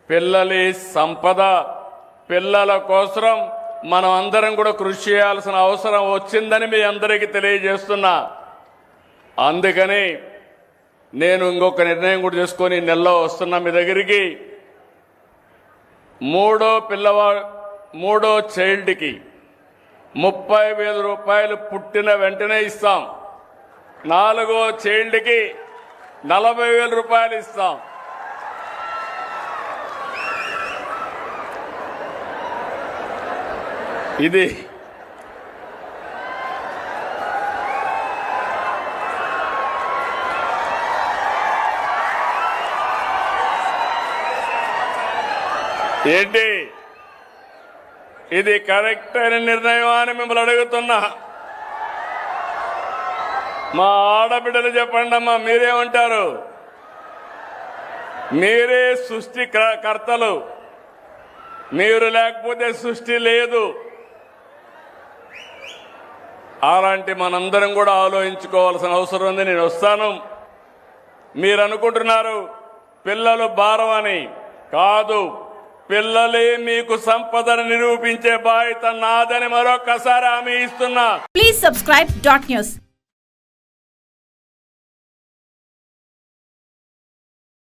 పిల్లలి సంపద, పిల్లల కోసం మనం అందరం కూడా కృషి చేయాల్సిన అవసరం వచ్చిందని మీ అందరికీ తెలియజేస్తున్నా. అందుకని నేను ఇంకొక నిర్ణయం కూడా చేసుకొని నెలలో వస్తున్నా మీ దగ్గరికి. మూడో చైల్డ్కి 30,000 రూపాయలు పుట్టిన వెంటనే ఇస్తాం. 4వ చైల్డ్కి 40,000 రూపాయలు ఇస్తాం. ఇది ఏంటి, ఇది కరెక్ట్ అయిన నిర్ణయం అని మిమ్మల్ని అడుగుతున్నా. మా ఆడబిడ్డలు చెప్పండి అమ్మా, మీరేమంటారు? మీరే సృష్టి కర్తలు, మీరు లేకపోతే సృష్టి లేదు. అలాంటి మనందరం కూడా ఆలోచించుకోవాల్సిన అవసరం ఉంది. నేను వస్తాను. మీరు అనుకుంటున్నారు పిల్లలు భారం అని. కాదు, పిల్లలే మీకు సంపదను నిరూపించే బాధ్యత నాదని మరొకసారి హామీ ఇస్తున్నా. Please subscribe .news.